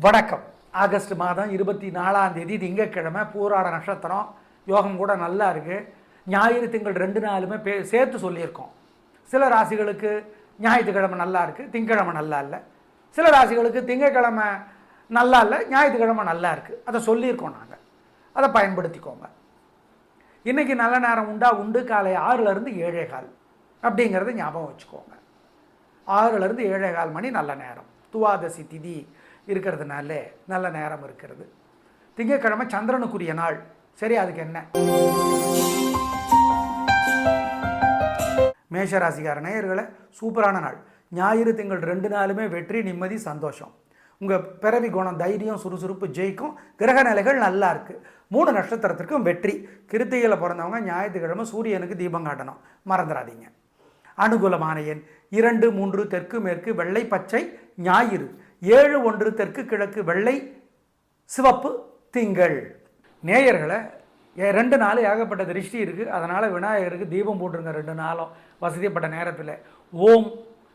வணக்கம். ஆகஸ்ட் மாதம் 24ஆம் தேதி திங்கட்கிழமை, பூராட நட்சத்திரம், யோகம் கூட நல்லா இருக்குது. ஞாயிறு திங்கள் 2 நாளுமே சேர்த்து சொல்லியிருக்கோம். சில ராசிகளுக்கு ஞாயிற்றுக்கிழமை நல்லா இருக்குது, திங்கக்கிழமை நல்லா இல்லை. சில ராசிகளுக்கு திங்கக்கிழமை நல்லா இல்லை, ஞாயிற்றுக்கிழமை நல்லா இருக்குது. அதை சொல்லியிருக்கோம் நாங்கள். அதை பயன்படுத்திக்கோங்க. இன்றைக்கி நல்ல நேரம் உண்டு. காலை 6லேருந்து 7:15 அப்படிங்கிறத ஞாபகம் வச்சுக்கோங்க. 6லேருந்து 7:15 மணி நல்ல நேரம். துவாதசி திதி இருக்கிறதுனால நல்ல நேரம் இருக்கிறது. திங்கட்கிழமை சந்திரனுக்குரிய நாள். சரி, அதுக்கு என்ன? மேஷராசிக்கார நேயர்களே, சூப்பரான நாள். ஞாயிறு திங்கள் 2 நாளுமே வெற்றி, நிம்மதி, சந்தோஷம். உங்கள் பிறவி குணம், தைரியம், சுறுசுறுப்பு ஜெயிக்கும். கிரக நிலைகள் நல்லா இருக்குது. 3 நட்சத்திரத்திற்கும் வெற்றி. கிருத்திகையில் பிறந்தவங்க ஞாயிற்றுக்கிழமை சூரியனுக்கு தீபம் காட்டணும், மறந்துடாதீங்க. அனுகூலமான எண் 2, 3, தெற்கு மேற்கு, வெள்ளை பச்சை, ஞாயிறு. 7, 1, தெற்கு கிழக்கு, வெள்ளை சிவப்பு, திங்கள். நேயர்களை 2 நாள் ஏகப்பட்ட திருஷ்டி இருக்குது. அதனால் விநாயகருக்கு தீபம் போட்டுருங்க 2 நாளும் வசதிப்பட்ட நேரத்தில். ஓம்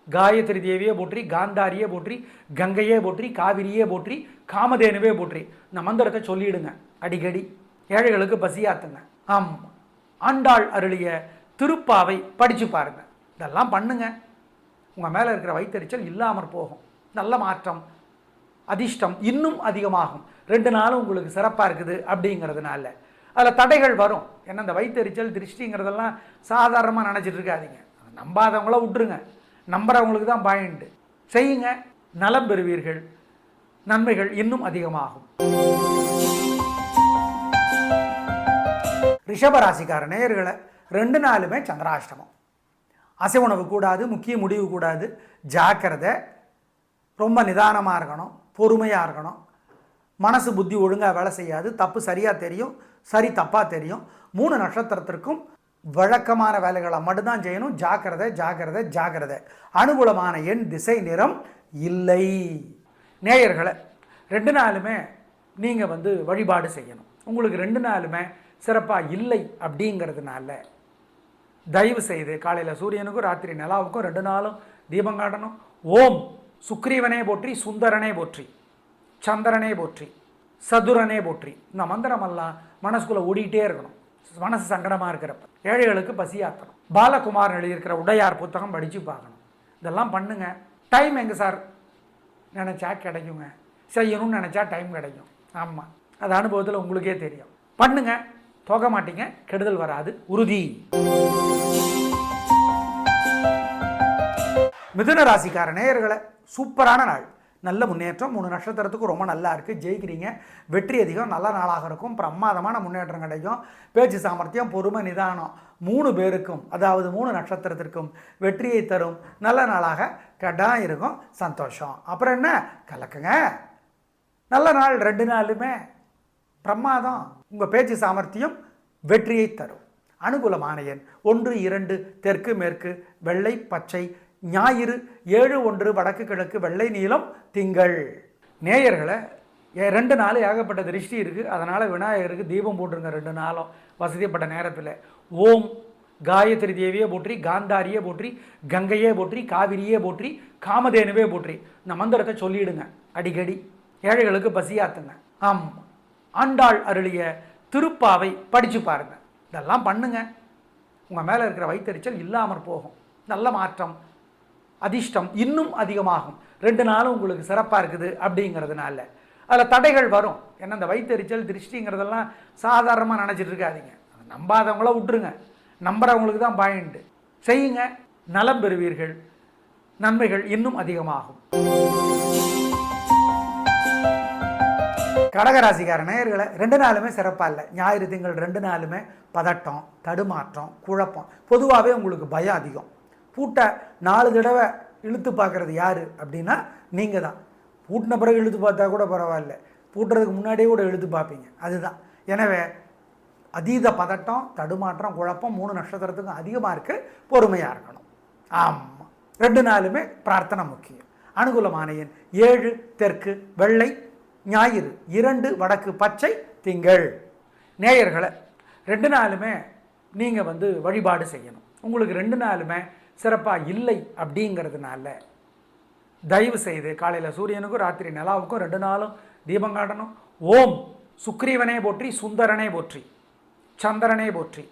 காயத்ரி தேவியே போற்றி, காந்தாரியே போற்றி, கங்கையே போற்றி, காவிரியே போற்றி, காமதேனுவே போற்றி. இந்த மந்திரத்தை சொல்லிவிடுங்க அடிக்கடி. ஏழைகளுக்கு பசியாத்துங்க. ஆண்டாள் அருளிய திருப்பாவை படித்து பாருங்கள். இதெல்லாம் பண்ணுங்க. உங்கள் மேலே இருக்கிற வயிற்றெரிச்சல் இல்லாமற் போகும். நல்ல மாற்றம், அதிர்ஷ்டம் இன்னும் அதிகமாகும். 2 நாளும் உங்களுக்கு சிறப்பாக இருக்குது அப்படிங்கிறதுனால அதில் தடைகள் வரும். ஏன்னா இந்த வயிற்றெரிச்சல் திருஷ்டிங்கிறதெல்லாம் சாதாரணமாக நினச்சிட்டு இருக்காதீங்க. நம்பாதவங்கள விட்டுருங்க, நம்புறவங்களுக்கு தான் பாயிண்ட். செய்யுங்க, நலம் பெறுவீர்கள், நன்மைகள் இன்னும் அதிகமாகும். ரிஷபராசிக்கார நேயர்களை 2 நாளுமே சந்திராஷ்டமம். அசைவுணவு கூடாது, முக்கிய முடிவு கூடாது. ஜாக்கிரதை. ரொம்ப நிதானமாக இருக்கணும், பொறுமையாக இருக்கணும். மனசு புத்தி ஒழுங்காக வேலை செய்யாது. தப்பு சரியாக தெரியும், சரி தப்பாக தெரியும். 3 நட்சத்திரத்திற்கும் வழக்கமான வேலைகளை மட்டும்தான் செய்யணும். ஜாக்கிரதை, ஜாக்கிரதை, ஜாக்கிரதை. அனுகூலமான எண், திசை, நிறம் இல்லை. நேயர்களை 2 நாளுமே நீங்கள் வழிபாடு செய்யணும். உங்களுக்கு 2 நாளுமே சிறப்பாக இல்லை அப்படிங்கிறதுனால தயவு செய்து காலையில் சூரியனுக்கும் ராத்திரி நிலாவுக்கும் 2 நாளும் தீபம் காட்டணும். ஓம் சுக்ரீவனே போற்றி, சுந்தரனே போற்றி, சந்திரனே போற்றி, சதுரனே போற்றி. இந்த மந்திரமெல்லாம் மனசுக்குள்ளே ஓடிக்கிட்டே இருக்கணும். மனசு சங்கடமாக இருக்கிறப்ப ஏழைகளுக்கு பசியாற்றணும். பாலகுமார் எழுதியிருக்கிற உடையார் புத்தகம் படித்து பார்க்கணும். இதெல்லாம் பண்ணுங்க. டைம் எங்கே சார் நினச்சா கிடைக்குங்க, செய்யணும்னு நினச்சா டைம் கிடைக்கும். ஆமாம், அது அனுபவத்தில் உங்களுக்கே தெரியும். பண்ணுங்க, போக மாட்டீங்க, கெடுதல் வராது, உறுதி. மிதுன ராசிக்கார நேயர்களை, சூப்பரான நாள். நல்ல முன்னேற்றம். 3 நட்சத்திரத்துக்கும் ரொம்ப நல்லா இருக்குது. ஜெயிக்கிறீங்க, வெற்றி அதிகம், நல்ல நாளாக இருக்கும். பிரமாதமான முன்னேற்றம் கிடைக்கும். பேச்சு சாமர்த்தியம், பொறுமை, நிதானம் 3 பேருக்கும், அதாவது 3 நட்சத்திரத்திற்கும் வெற்றியை தரும் நல்ல நாளாக கட்டாயம் இருக்கும். சந்தோஷம். அப்புறம் என்ன, கலக்குங்க. நல்ல நாள் 2 நாளுமே பிரமாதம். உங்கள் பேச்சு சாமர்த்தியம் வெற்றியை தரும். அனுகூலமான எண் 1, 2, தெற்கு மேற்கு, வெள்ளை பச்சை, ஞாயிறு. 7, 1, வடக்கு கிழக்கு, வெள்ளை நீலம், திங்கள். நேயர்களை 2 நாள் ஏகப்பட்ட திருஷ்டி இருக்குது. அதனால் விநாயகருக்கு தீபம் போட்டுருங்க 2 நாளும் வசதிப்பட்ட நேரத்தில். ஓம் காயத்ரி தேவியே போற்றி, காந்தாரியே போற்றி, கங்கையே போற்றி, காவிரியே போற்றி, காமதேனுவே போற்றி. இந்த மந்திரத்தை சொல்லிவிடுங்க அடிக்கடி. ஏழைகளுக்கு பசியாத்துங்க. ஆண்டாள் அருளிய திருப்பாவை படித்து பாருங்கள். இதெல்லாம் பண்ணுங்க. உங்கள் மேலே இருக்கிற வயிற்றெரிச்சல் இல்லாமற் போகும். நல்ல மாற்றம், அதிர்ஷ்டம் இன்னும் அதிகமாகும். 2 நாளும் உங்களுக்கு சிறப்பாக இருக்குது அப்படிங்கிறதுனால அதில் தடைகள் வரும். ஏன்னா இந்த வயிற்றெரிச்சல் திருஷ்டிங்கிறதெல்லாம் சாதாரணமாக நினச்சிட்டு இருக்காதீங்க. நம்பாதவங்கள விட்டுருங்க, நம்புறவங்களுக்கு தான் பாயிண்ட். செய்யுங்க, நலம் பெறுவீர்கள், நன்மைகள் இன்னும் அதிகமாகும். கடகராசிக்கார நேயர்களை 2 நாளுமே சிறப்பாக இல்லை. ஞாயிறு திங்கள் 2 நாளுமே பதட்டம், தடுமாற்றம், குழப்பம். பொதுவாகவே உங்களுக்கு பயம் அதிகம். பூட்டை 4 தடவை இழுத்து பார்க்குறது யார் அப்படின்னா நீங்கள் தான். பூட்டின பிறகு இழுத்து பார்த்தா கூட பரவாயில்ல, பூட்டுறதுக்கு முன்னாடியே கூட இழுத்து பார்ப்பீங்க. அதுதான். எனவே அதீத பதட்டம், தடுமாற்றம், குழப்பம் 3 நட்சத்திரத்துக்கும் அதிகமாக இருக்குது. பொறுமையாக இருக்கணும். ஆமாம், 2 நாளுமே பிரார்த்தனை முக்கியம். அனுகூலமான எண் 7, தெற்கு, வெள்ளை, ஞாயிறு. 2, வடக்கு பச்சை, திங்கள். நேயர்களை 2 நாளுமே நீங்கள் வழிபாடு செய்யணும். உங்களுக்கு 2 நாளுமே சிறப்பாக இல்லை அப்படிங்கிறதுனால தயவு செய்து காலையில் சூரியனுக்கும் ராத்திரி நிலாவுக்கும் 2 நாளும் தீபம் காட்டணும். ஓம் சுக்ரீவனே போற்றி, சுந்தரனே போற்றி, சந்திரனே போற்றி,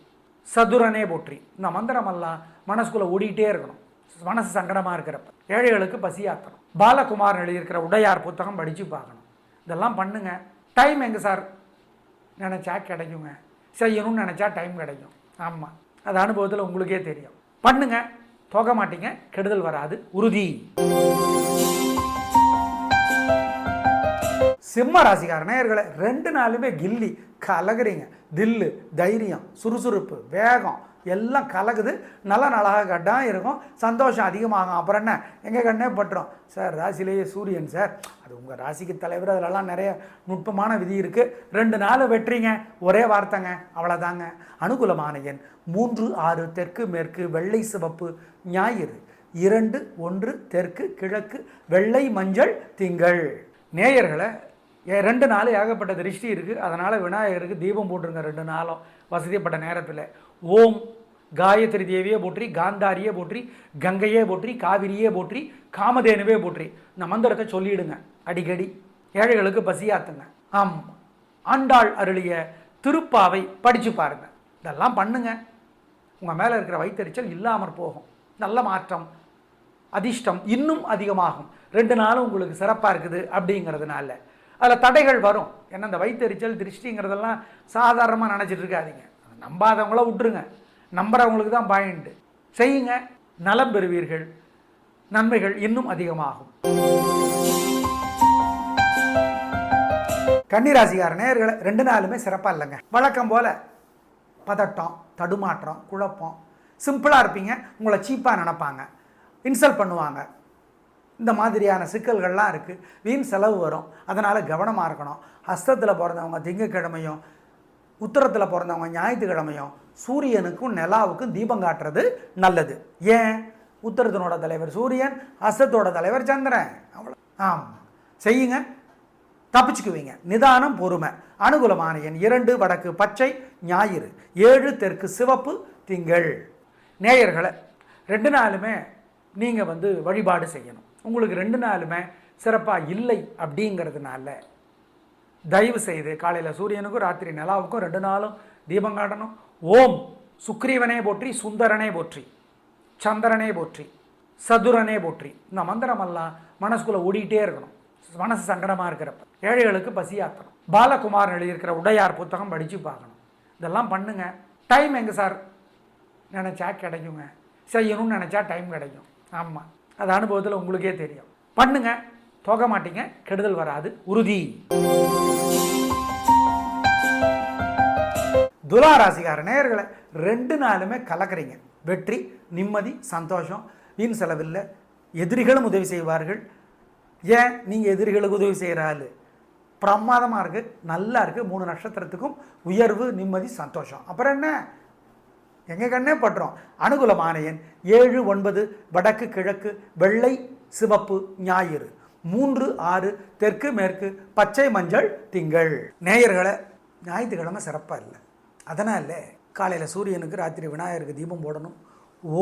சதுரனே போற்றி. இந்த மந்திரமெல்லாம் மனசுக்குள்ளே ஓடிக்கிட்டே இருக்கணும். மனசு சங்கடமாக இருக்கிறப்ப ஏழைகளுக்கு பசியாற்றணும். பாலகுமார் எழுதியிருக்கிற உடையார் புத்தகம் படித்து பார்க்கணும். இதெல்லாம் பண்ணுங்க. டைம் எங்கே சார் நினச்சா கிடைக்குங்க, செய்யணும்னு நினச்சா டைம் கிடைக்கும். ஆமாம், அது அனுபவத்தில் உங்களுக்கே தெரியும். பண்ணுங்க, போக மாட்டீங்க, கெடுதல் வராது, உறுதி. சிம்ம ராசிக்கார நேயர்களை 2 நாளுமே கில்லி கலகுறீங்க. தில்லு, தைரியம், சுறுசுறுப்பு, வேகம் எல்லாம் கலகுது. நல்ல நாளாக கட்டாக இருக்கும், சந்தோஷம் அதிகமாகும். அப்புறம் என்ன, எங்கள் கண்ணே பட்டுரும் சார். ராசிலேயே சூரியன் சார், அது உங்கள் ராசிக்கு தலைவர், அதிலெல்லாம் நிறைய நுட்பமான விதி இருக்குது. 2 நாள் வெற்றிங்க, ஒரே வார்த்தைங்க, அவ்வளோதாங்க. அனுகூலமான எண் 3, 6, தெற்கு மேற்கு, வெள்ளை சிவப்பு, ஞாயிறு 2, 1, தெற்கு கிழக்கு, வெள்ளை மஞ்சள் திங்கள். நேயர்களை 2 நாள் ஏகப்பட்ட திருஷ்டி இருக்குது. அதனால் விநாயகருக்கு தீபம் போட்டுருங்க 2 நாளும் வசதிப்பட்ட நேரத்தில். ஓம் காயத்ரி தேவியே போற்றி, காந்தாரியே போற்றி, கங்கையே போற்றி, காவிரியே போற்றி, காமதேனுவே போற்றி. இந்த மந்திரத்தை சொல்லிவிடுங்க அடிக்கடி. ஏழைகளுக்கு பசியாத்துங்க. ஆண்டாள் அருளிய திருப்பாவை படித்து பாருங்கள். இதெல்லாம் பண்ணுங்க, உங்கள் மேலே இருக்கிற வயிற்றெரிச்சல் இல்லாமல் போகும். நல்ல மாற்றம், அதிர்ஷ்டம் இன்னும் அதிகமாகும். 2 நாளும் உங்களுக்கு சிறப்பாக இருக்குது அப்படிங்கிறதுனால அதில் தடைகள் வரும். ஏன்னா இந்த வயிற்றெரிச்சல் திருஷ்டிங்கிறதெல்லாம் சாதாரணமாக நினச்சிட்டு இருக்காதீங்க. நம்பாதவங்கள விட்டுருங்க, நம்புறவங்களுக்கு தான் பாயிண்ட். செய்யுங்க, நலம் பெறுவீர்கள், நன்மைகள் இன்னும் அதிகமாகும். கன்னிராசிக்கார நேயர்களை 2 நாளுமே சிறப்பாக இல்லைங்க. வழக்கம் போல் பதட்டம், தடுமாற்றம், குழப்பம். சிம்பிளாக இருப்பீங்க, உங்களை சீப்பாக நினைப்பாங்க, இன்சல்ட் பண்ணுவாங்க. இந்த மாதிரியான சிக்கல்கள்லாம் இருக்குது. வீண் செலவு வரும். அதனால் கவனமாக இருக்கணும். ஹஸ்தத்தில் பிறந்தவங்க திங்கக்கிழமையும், உத்தரத்தில் பிறந்தவங்க ஞாயிற்றுக்கிழமையும் சூரியனுக்கும் நிலாவுக்கும் தீபம் காட்டுறது நல்லது. ஏன், உத்தரத்தினோட தலைவர் சூரியன், ஹஸ்தத்தோட தலைவர் சந்திரன். அவ்வளோ. செய்யுங்க, தப்பிச்சுக்குவீங்க. நிதானம், பொறுமை. அனுகூலமான எண் 2, வடக்கு பச்சை, ஞாயிறு 7, தெற்கு சிவப்பு, திங்கள். நேயர்களை 2 நாளுமே நீங்கள் வழிபாடு செய்யணும். உங்களுக்கு 2 நாளுமே சிறப்பாக இல்லை அப்படிங்கிறதுனால தயவு செய்து காலையில் சூரியனுக்கும் ராத்திரி நிலாவுக்கும் 2 நாளும் தீபம் காட்டணும். ஓம் சுக்ரீவனே போற்றி, சுந்தரனே போற்றி, சந்திரனே போற்றி, சதுரனே போற்றி. இந்த மந்திரமெல்லாம் மனசுக்குள்ளே ஓடிக்கிட்டே இருக்கணும். மனசு சங்கடமாக இருக்கிறப்ப ஏழைகளுக்கு பசியாற்றணும். பாலகுமார் எழுதியிருக்கிற உடையார் புத்தகம் படித்து பார்க்கணும். இதெல்லாம் பண்ணுங்க. டைம் எங்கே சார் நினச்சா கிடைக்குங்க, செய்யணும்னு நினச்சா டைம் கிடைக்கும். ஆமாம், அது அனுபவத்தில் உங்களுக்கே தெரியும். பண்ணுங்க, போக மாட்டீங்க, கெடுதல் வராது, உறுதி. துலா ராசிக்கார நேயர்களை 2 நாளுமே கலக்கிறீங்க. வெற்றி, நிம்மதி, சந்தோஷம், வீண் செலவில்லை. எதிரிகளும் உதவி செய்வார்கள். ஏன், நீங்கள் எதிரிகளுக்கு உதவி செய்கிற ஆள். பிரமாதமாக இருக்குது, நல்லா இருக்குது. 3 நட்சத்திரத்துக்கும் உயர்வு, நிம்மதி, சந்தோஷம். அப்புறம் என்ன, எங்கள் கண்ணே பட்டுரும். அனுகூலமான எண் 7, 9, வடக்கு கிழக்கு, வெள்ளை சிவப்பு, ஞாயிறு 3, 6, தெற்கு மேற்கு, பச்சை மஞ்சள் திங்கள். நேயர்களை ஞாயிற்றுக்கிழமை சிறப்பாக இல்லை. அதனால் காலையில் சூரியனுக்கு ராத்திரி விநாயகருக்கு தீபம் போடணும்.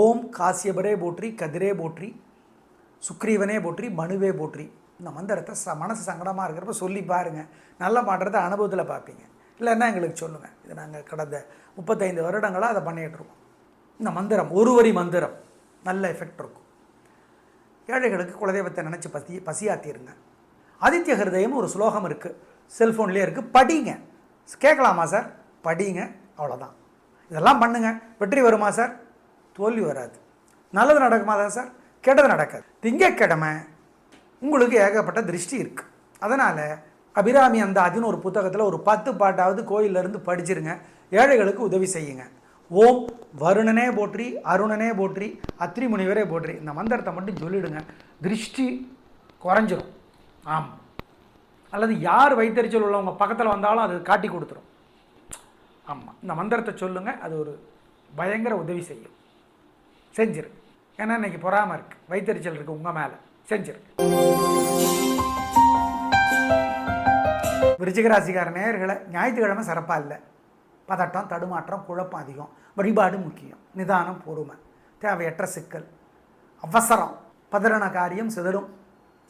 ஓம் காசியபரே போற்றி, கதிரே போற்றி, சுக்ரீவனே போற்றி, மனுவே போற்றி. இந்த மந்திரத்தை மனசு சங்கடமாக இருக்கிறப்ப சொல்லி பாருங்கள். நல்ல மாற்றத்தை அனுபவத்தில் பார்ப்பீங்க. இல்லைன்னா எங்களுக்கு சொல்லுங்கள். இது நாங்கள் கடந்த 35 வருடங்களாக அதை பண்ணிகிட்ருக்கோம். இந்த மந்திரம், ஒரு வரி மந்திரம், நல்ல எஃபெக்ட் இருக்கும். ஏழைகளுக்கு குலதெய்வத்தை நினச்சி பசியாத்திருங்க. ஆதித்ய ஹிருதயம் ஒரு ஸ்லோகம் இருக்குது, செல்ஃபோன்லேயே இருக்குது, படிங்க. கேட்கலாமா சார், படிங்க, அவ்வளோதான். இதெல்லாம் பண்ணுங்கள். வெற்றி வருமா சார், தோல்வி வராது. நல்லது நடக்குமா தான் சார், கெட்டது நடக்காது. திங்கட்கிழமை உங்களுக்கு ஏகப்பட்ட திருஷ்டி இருக்குது. அதனால் அபிராமி அந்தாதின்னு ஒரு புத்தகத்தில் ஒரு 10 பாட்டாவது கோயிலிருந்து படிச்சிருங்க. ஏழைகளுக்கு உதவி செய்யுங்க. ஓம் வருணனே போற்றி, அருணனே போற்றி, அத்ரி முனிவரே போற்றி. இந்த மந்திரத்தை மட்டும் சொல்லிவிடுங்க, திருஷ்டி குறைஞ்சிரும். ஆமாம், அல்லது யார் வைத்தறிச்சல் உள்ளவங்க பக்கத்தில் வந்தாலும் அது காட்டி கொடுத்துரும். ஆமாம், இந்த மந்திரத்தை சொல்லுங்கள், அது ஒரு பயங்கர உதவி செய்யும். செஞ்சிரு. ஏன்னா இன்றைக்கி பொறாமல் இருக்குது, வைத்தறிச்சல் இருக்குது உங்கள் மேலே, செஞ்சிரு. விருச்சிக ராசிக்கார நேயர்களை ஞாயிற்றுக்கிழமை சிறப்பாக இல்லை. பதட்டம், தடுமாற்றம், குழப்பம் அதிகம். வழிபாடு முக்கியம். நிதானம், பொறுமை. தேவையற்ற சிக்கல், அவசரம், பதறன காரியம் சிதறும்.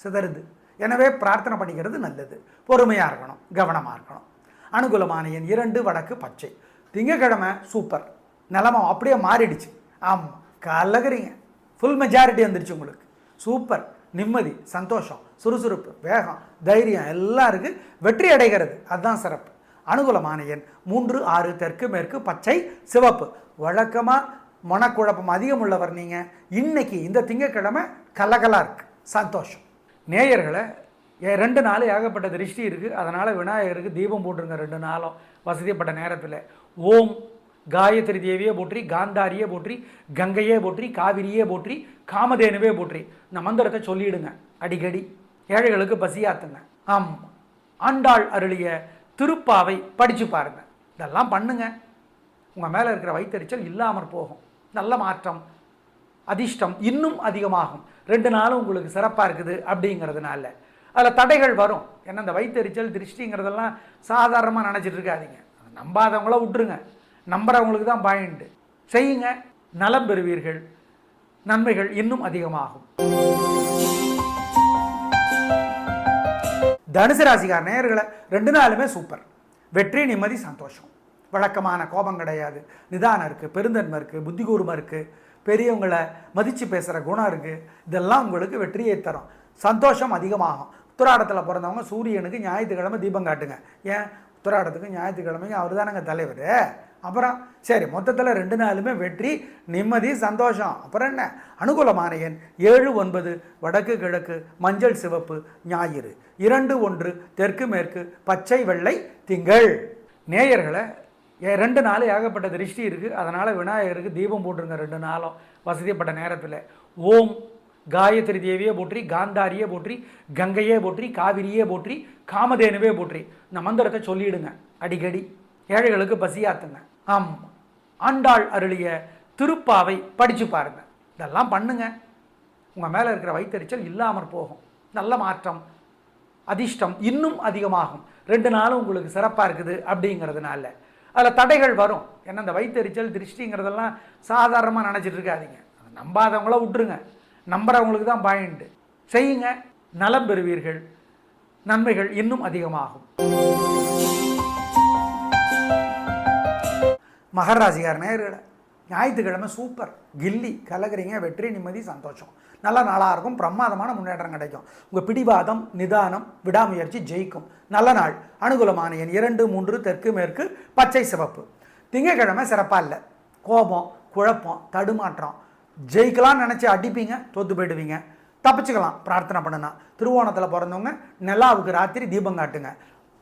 சிதறுது. எனவே பிரார்த்தனை பண்ணிக்கிறது நல்லது. பொறுமையாக இருக்கணும், கவனமாக இருக்கணும். அனுகூலமான எண் 2 வடக்கு பச்சை. திங்கக்கிழமை சூப்பர், நிலமை அப்படியே மாறிடுச்சு. ஆமாம், கலகுறீங்க, ஃபுல் மெஜாரிட்டி வந்துடுச்சு உங்களுக்கு. சூப்பர், நிம்மதி, சந்தோஷம், சுறுசுறுப்பு, வேகம், தைரியம் எல்லாம் இருக்குது. வெற்றி அடைகிறது, அதுதான் சிறப்பு. அனுகூலமான எண் 3 6 தெற்கு மேற்கு பச்சை சிவப்பு. வழக்கமாக மனக்குழப்பம் அதிகம் உள்ளவர் நீங்கள். இன்னைக்கு இந்த திங்கக்கிழமை கலகலாக இருக்குது, சந்தோஷம். நேயர்களை 2 நாள் ஏகப்பட்ட திருஷ்டி இருக்குது. அதனால் விநாயகருக்கு தீபம் போட்டுருங்க 2 நாளும் வசதிப்பட்ட நேரத்தில். ஓம் காயத்ரி தேவியே போற்றி, காந்தாரியே போற்றி, கங்கையே போற்றி, காவிரியே போற்றி, காமதேனுவே போற்றி இந்த மந்திரத்தை சொல்லிவிடுங்க அடிக்கடி. ஏழைகளுக்கு பசியாத்துங்க. ஆமாம், ஆண்டாள் அருளிய திருப்பாவை படித்து பாருங்க. இதெல்லாம் பண்ணுங்க, உங்கள் மேலே இருக்கிற வயிற்றெரிச்சல் இல்லாமல் போகும். நல்ல மாற்றம், அதிர்ஷ்டம் இன்னும் அதிகமாகும். 2 நாளும் உங்களுக்கு சிறப்பாக இருக்குது. அப்படிங்கிறதுனால அதில் தடைகள் வரும். ஏன்னா இந்த வயிற்றெரிச்சல் திருஷ்டிங்கிறதெல்லாம் சாதாரணமாக நினச்சிட்டு இருக்காதீங்க. நம்பாதவங்கள விட்டுருங்க, நம்புறவங்களுக்கு தான் பாயிண்ட்டு. செய்யுங்க, நலம் பெறுவீர்கள், நன்மைகள் இன்னும் அதிகமாகும். தனுசு ராசிக்கார நேயர்களை 2 நாளுமே சூப்பர். வெற்றி, நிம்மதி, சந்தோஷம். வழக்கமான கோபம் கிடையாது, நிதானம் இருக்குது, பெருந்தன்மை இருக்குது, புத்தி கூர்மை இருக்குது, பெரியவங்களை மதித்து பேசுகிற குணம் இருக்குது. இதெல்லாம் உங்களுக்கு வெற்றியை தரும், சந்தோஷம் அதிகமாகும். உத்திராடத்தில் பிறந்தவங்க சூரியனுக்கு ஞாயிற்றுக்கிழமை தீபம் காட்டுங்க. ஏன் உத்திராடத்துக்கு ஞாயிற்றுக்கிழமைக்கு அவர் தானங்க தலைவர். அப்புறம் சரி, மொத்தத்தில் 2 நாளுமே வெற்றி, நிம்மதி, சந்தோஷம். அப்புறம் என்ன? அனுகூலமான எண் 7 9 வடக்கு கிழக்கு மஞ்சள் சிவப்பு ஞாயிறு. 2 1 தெற்கு மேற்கு பச்சை வெள்ளை திங்கள். நேயர்களை 2 நாள் ஏகப்பட்ட திருஷ்டி இருக்குது. அதனால் விநாயகருக்கு தீபம் போட்டுருங்க 2 நாளும் வசதிப்பட்ட நேரத்தில். ஓம் காயத்ரி தேவியே போற்றி, காந்தாரியே போற்றி, கங்கையே போற்றி, காவிரியே போற்றி, காமதேனுவே போற்றி இந்த மந்திரத்தை சொல்லிவிடுங்க அடிக்கடி. ஏழைகளுக்கு பசியாத்துங்க. ஆமாம், ஆண்டாள் அருளிய திருப்பாவை படித்து பாருங்க. இதெல்லாம் பண்ணுங்க, உங்கள் மேலே இருக்கிற வயிற்றெரிச்சல் இல்லாமல் போகும். நல்ல மாற்றம், அதிர்ஷ்டம் இன்னும் அதிகமாகும். 2 நாளும் உங்களுக்கு சிறப்பாக இருக்குது. அப்படிங்கிறதுனால அதில் தடைகள் வரும். ஏன்னா இந்த வயிற்றெரிச்சல் திருஷ்டிங்கிறதெல்லாம் சாதாரணமாக நினச்சிட்டு இருக்காதீங்க. நம்பாதவங்கள விட்டுருங்க, நம்புறவங்களுக்கு தான் பாயிண்ட்டு. செய்யுங்க, நலம் பெறுவீர்கள், நன்மைகள் இன்னும் அதிகமாகும். மகர ராசிக்கார நேயர்களை ஞாயிற்றுக்கிழமை சூப்பர், கில்லி, கலகுறீங்க, வெற்றி, நிம்மதி, சந்தோஷம். நல்ல நாளாக இருக்கும், பிரமாதமான முன்னேற்றம் கிடைக்கும். உங்கள் பிடிவாதம், நிதானம், விடாமுயற்சி ஜெயிக்கும். நல்ல நாள். அனுகூலமான எண் 2 3 தெற்கு மேற்கு பச்சை சிவப்பு. திங்கக்கிழமை சிறப்பாக இல்லை. கோபம், குழப்பம், தடுமாற்றம். ஜெயிக்கலாம்னு நினச்சி அடிப்பீங்க, தோற்று போயிடுவீங்க. தப்பிச்சுக்கலாம் பிரார்த்தனை பண்ணுனா. திருவோணத்தில் பிறந்தவங்க நிலாவுக்கு ராத்திரி தீபம் காட்டுங்க.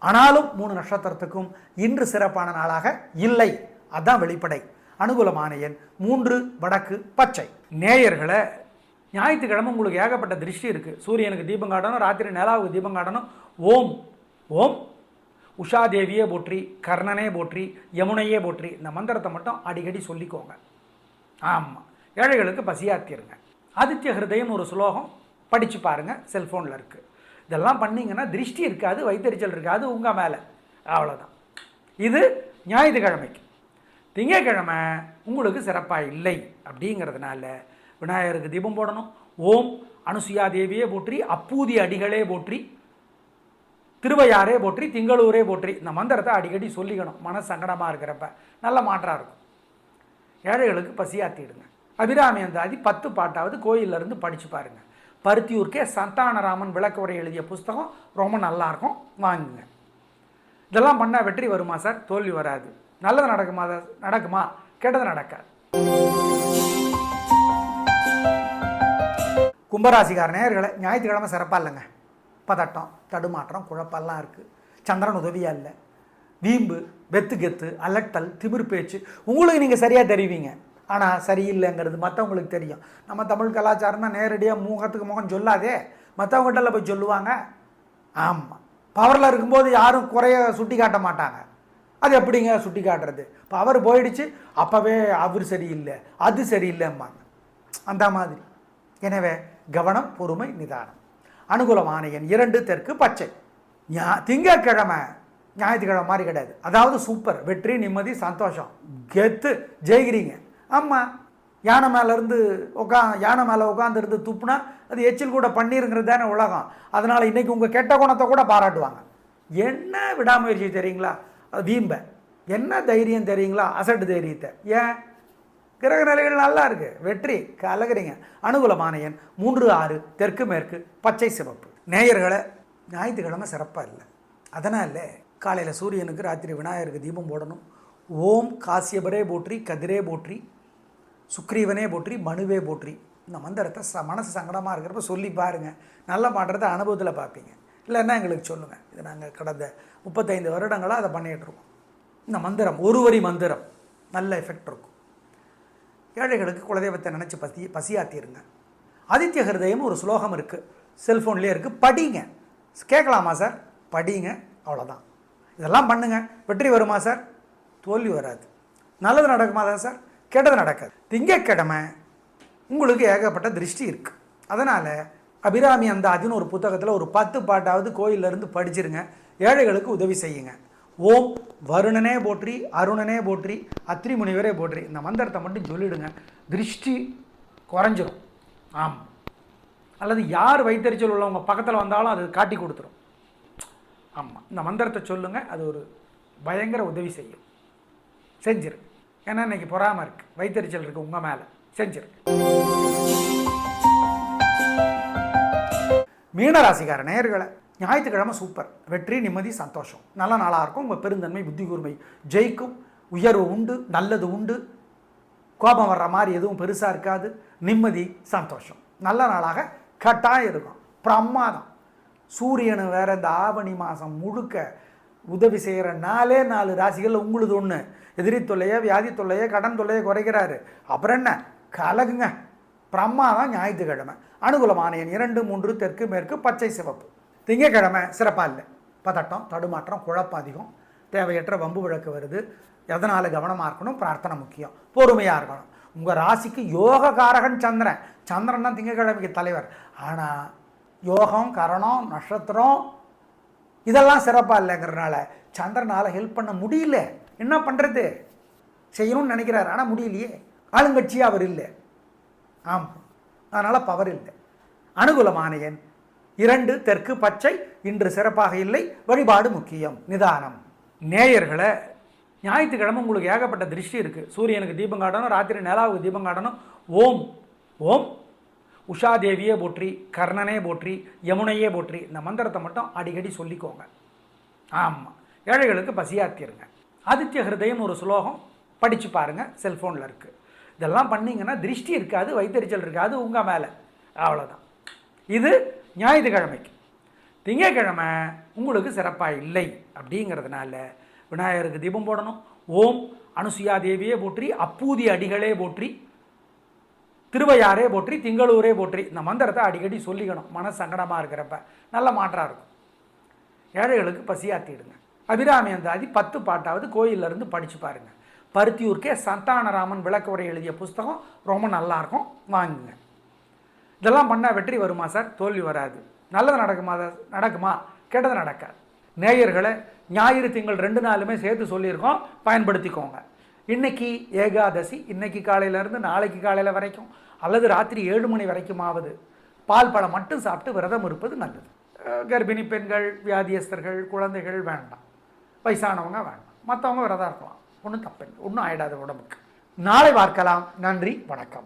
ஆனாலும் 3 நட்சத்திரத்துக்கும் இன்று சிறப்பான நாளாக இல்லை, அதுதான் வெளிப்படை. அனுகூலமான எண் 3 வடக்கு பச்சை. நேயர்களை ஞாயிற்றுக்கிழமை உங்களுக்கு ஏகப்பட்ட திருஷ்டி இருக்குது. சூரியனுக்கு தீபம் காட்டணும், ராத்திரி நிலாவுக்கு தீபம் காட்டணும். ஓம் ஓம் உஷாதேவியே போற்றி, கர்ணனே போற்றி, யமுனையே போற்றி இந்த மந்திரத்தை மட்டும் அடிக்கடி சொல்லிக்கோங்க. ஆமாம், ஏழைகளுக்கு பசியாத்திருங்க. ஆதித்ய ஹிருதயம் ஒரு ஸ்லோகம் படித்து பாருங்கள், செல்ஃபோனில் இருக்குது. இதெல்லாம் பண்ணிங்கன்னா திருஷ்டி இருக்காது, வயிற்றெரிச்சல் இருக்காது உங்கள் மேலே. அவ்வளோதான். இது ஞாயிற்றுக்கிழமைக்கு. திங்கக்கிழமை உங்களுக்கு சிறப்பாக இல்லை. அப்படிங்கிறதுனால விநாயகருக்கு தீபம் போடணும். ஓம் அனுசுயா தேவியே போற்றி, அப்பூதி அடிகளே போற்றி, திருவையாரே போற்றி, திங்களூரே போற்றி இந்த மந்திரத்தை அடிக்கடி சொல்லிக்கணும். மன சங்கடமாக இருக்கிறப்ப நல்ல மாற்றம் இருக்கும். ஏழைகளுக்கு பசியாத்திடுங்க. அபிராமி அந்தாதி 10 பாட்டாவது கோயிலிருந்து படித்து பாருங்கள். பருத்தியூர்க்கே சந்தானராமன் விளக்க உரை எழுதிய புஸ்தகம் ரொம்ப நல்லாயிருக்கும், வாங்குங்க. இதெல்லாம் பண்ணால் வெற்றி வருமா சார்? தோல்வி வராது. நல்லது நடக்குமா? நடக்குமா? கெட்டது நடக்காது. கும்பராசிக்கார நேயர்களை ஞாயிற்றுக்கிழமை சிறப்பாக இல்லைங்க. பதட்டம், தடுமாற்றம், குழப்பெல்லாம் இருக்குது. சந்திரன் உதவியாக இல்லை. வீம்பு, வெத்து கெத்து, அலட்டல், திமிர் பேச்சு உங்களுக்கு நீங்கள் சரியாக தெரிவிங்க. ஆனால் சரியில்லைங்கிறது மற்றவங்களுக்கு தெரியும். நம்ம தமிழ் கலாச்சாரம் தான் நேரடியாக முகத்துக்கு முகம் சொல்லாதே, மற்றவங்ககிட்ட போய் சொல்லுவாங்க. ஆமாம், பவரில் இருக்கும்போது யாரும் குறைய சுட்டி காட்ட மாட்டாங்க. அது எப்படிங்க சுட்டி காட்டுறது? பவர் போயிடுச்சு, அப்போவே அவர் சரியில்லை, அது சரியில்லைம்பாங்க. அந்த மாதிரி. எனவே கவனம், பொறுமை, நிதானம். அனுகூலமான எண் 2 தெற்கு பச்சை. திங்கக்கிழமை ஞாயிற்றுக்கிழமை மாதிரி கிடையாது. அதாவது சூப்பர், வெற்றி, நிம்மதி, சந்தோஷம், கெத்து, ஜெயிக்கிறீங்க. ஆமாம், யானை மேலேருந்து யானை மேலே உட்காந்துருந்து துப்புனா அது எச்சில் கூட பன்னீருங்கிறது தானே உலகம். அதனால் இன்றைக்கி உங்கள் கெட்ட குணத்தை கூட பாராட்டுவாங்க. என்ன விடாமுயற்சி தெரியுங்களா, அது வீம்ப. என்ன தைரியம் தெரியுங்களா, அசட்டு தைரியத்தை. ஏன் கிரக நிலைகள் நல்லா இருக்குது, வெற்றி கலகுறீங்க. அனுகூலமான எண் 3, 6, தெற்கு மேற்கு, பச்சை சிவப்பு. நேயர்களை ஞாயிற்றுக்கிழமை சிறப்பாக இல்லை. அதனால் காலையில் சூரியனுக்கு, ராத்திரி விநாயகருக்கு தீபம் போடணும். ஓம் காசியபரே போற்றி, கதிரே போற்றி, சுக்ரீவனே போற்றி, மனுவே போற்றி. இந்த மந்திரத்தை மனசு சங்கடமாக இருக்கிறப்ப சொல்லி பாருங்கள். நல்ல மாற்றத்தை அனுபவத்தில் பார்ப்பீங்க. இல்லைன்னா எங்களுக்கு சொல்லுங்கள். இது நாங்கள் கடந்த 35 வருடங்களாக அதை பண்ணிகிட்ருக்கோம். இந்த மந்திரம் ஒரு வரி மந்திரம் நல்ல எஃபெக்ட் இருக்கும். ஏழைகளுக்கு குலதெய்வத்தை நினச்சி பசியாத்திருங்க. ஆதித்ய ஹிருதயம் ஒரு ஸ்லோகம் இருக்குது, செல்ஃபோன்லேயே இருக்குது, படிங்க. கேட்கலாமா சார்? படிங்க, அவ்வளோதான். இதெல்லாம் பண்ணுங்கள். வெற்றி வருமா சார்? தோல்வி வராது. நல்லது நடக்குமா தான் சார்? கெட்டது நடக்காது. திங்கட்கிழமை உங்களுக்கு ஏகப்பட்ட திருஷ்டி இருக்குது. அதனால் அபிராமி அந்தாதின்னு ஒரு புத்தகத்தில் ஒரு 10 பாட்டாவது கோயிலிருந்து படிச்சிருங்க. ஏழைகளுக்கு உதவி செய்யுங்க. ஓம் வருணனே போற்றி, அருணனே போற்றி, அத்ரி முனிவரே போற்றி. இந்த மந்திரத்தை மட்டும் சொல்லிவிடுங்க, திருஷ்டி குறைஞ்சிரும். ஆமாம். அல்லது யார் வைத்தறிச்சல் உள்ளவங்க பக்கத்தில் வந்தாலும் அது காட்டி கொடுத்துரும். ஆமாம், இந்த மந்திரத்தை சொல்லுங்கள், அது ஒரு பயங்கர உதவி செய்யும். செஞ்சிரு. ஏன்னா இன்றைக்கி பொறாமல் இருக்குது, வைத்தறிச்சல் இருக்குது உங்கள் மேலே. செஞ்சிரு. மீனராசிக்கார நேயர்களை ஞாயிற்றுக்கிழமை சூப்பர். வெற்றி, நிம்மதி, சந்தோஷம். நல்ல நாளாக இருக்கும். உங்கள் பெருந்தன்மை, புத்தி கூர்மை ஜெயிக்கும். உயர்வு உண்டு, நல்லது உண்டு. கோபம் வர்ற மாதிரி எதுவும் பெருசாக இருக்காது. நிம்மதி, சந்தோஷம். நல்ல நாளாக கட்டாயம் இருக்கும். பிரமாதம். சூரியனு வேற இந்த ஆவணி மாதம் முழுக்க உதவி செய்கிற 4 ராசிகளில் உங்களுது ஒன்று. எதிரி தொல்லையை, வியாதி தொல்லையை, கடன் தொல்லையை குறைக்கிறாரு. அப்புறம் என்ன கலகுங்க. பிரமாதம். ஞாயிற்றுக்கிழமை அனுகூலமான எண் 2, 3, தெற்கு மேற்கு, பச்சை சிவப்பு. திங்கக்கிழமை சிறப்பாக இல்லை. பதட்டம், தடுமாற்றம், குழப்பம் அதிகம். தேவையற்ற வம்பு வழக்கு வருது. எதனால் கவனமாக இருக்கணும்? பிரார்த்தனை முக்கியம். பொறுமையாக இருக்கணும். உங்கள் ராசிக்கு யோககாரகன் சந்திரன். சந்திரன் தான் திங்கக்கிழமைக்கு தலைவர். ஆனால் யோகம், கரணம், நட்சத்திரம் இதெல்லாம் சிறப்பாக இல்லைங்கிறதுனால சந்திரனால் ஹெல்ப் பண்ண முடியல. என்ன பண்ணுறது? செய்யணும்னு நினைக்கிறார், ஆனால் முடியலையே. ஆளுங்கட்சியாக அவர் இல்லை. ஆமாம், அதனால் பவர் இல்லை. அனுகூலமான எண் 2, தெற்கு, பச்சை. இன்று சிறப்பாக இல்லை. வழிபாடு முக்கியம். நிதானம். நேயர்களை ஞாயிற்றுக்கிழமை உங்களுக்கு ஏகப்பட்ட திருஷ்டி இருக்குது. சூரியனுக்கு தீபம் காட்டணும், ராத்திரி நிலாவுக்கு தீபம் காட்டணும். ஓம் ஓம் உஷாதேவியே போற்றி, கர்ணனே போற்றி, யமுனையே போற்றி. இந்த மந்திரத்தை மட்டும் அடிக்கடி சொல்லிக்கோங்க. ஆமாம், ஏழைகளுக்கு பசியாத்திருங்க. ஆதித்ய ஹிருதயம் ஒரு ஸ்லோகம் படித்து பாருங்கள், செல்ஃபோனில் இருக்குது. இதெல்லாம் பண்ணிங்கன்னா திருஷ்டி இருக்காது, வைத்தறிச்சல் இருக்காது உங்கள் மேலே. அவ்வளோதான். இது ஞாயிற்றுக்கிழமைக்கு. திங்கக்கிழமை உங்களுக்கு சிறப்பாக இல்லை. அப்படிங்கிறதுனால விநாயகருக்கு தீபம் போடணும். ஓம் அனுசுயா தேவியே போற்றி, அப்பூதி அடிகளே போற்றி, திருவையாரே போற்றி, திங்களூரே போற்றி. இந்த மந்திரத்தை அடிக்கடி சொல்லிக்கணும். மன சங்கடமாக இருக்கிறப்ப நல்ல மாற்றம் இருக்கும். ஏழைகளுக்கு பசியாத்திடுங்க. அபிராமி அந்தாதி 10 பாட்டாவது கோயிலிருந்து படித்து பாருங்கள். பருத்தியூர்க்கே சந்தானராமன் விளக்க உரை எழுதிய புஸ்தகம் ரொம்ப நல்லாயிருக்கும், வாங்குங்க. இதெல்லாம் பண்ணால் வெற்றி வருமா சார்? தோல்வி வராது. நல்லது நடக்குமா? கெட்டது நடக்காது. நேயர்களை ஞாயிறு, திங்கள் 2 நாளுமே சேர்த்து சொல்லியிருக்கோம், பயன்படுத்திக்கோங்க. இன்றைக்கி ஏகாதசி. இன்றைக்கி காலையிலேருந்து நாளைக்கு காலையில் வரைக்கும் அல்லது ராத்திரி 7 மணி வரைக்குமாவது பால் பழம் மட்டும் சாப்பிட்டு விரதம் இருப்பது நல்லது. கர்ப்பிணி பெண்கள், வியாதியஸ்தர்கள், குழந்தைகள் வேண்டாம். வயசானவங்க வேண்டாம். மற்றவங்க விரதம் இருக்கலாம். ஒன்றும் தப்பில்லை, ஒன்றும் ஆயிடாது உடம்புக்கு. நாளை பார்க்கலாம். நன்றி, வணக்கம்.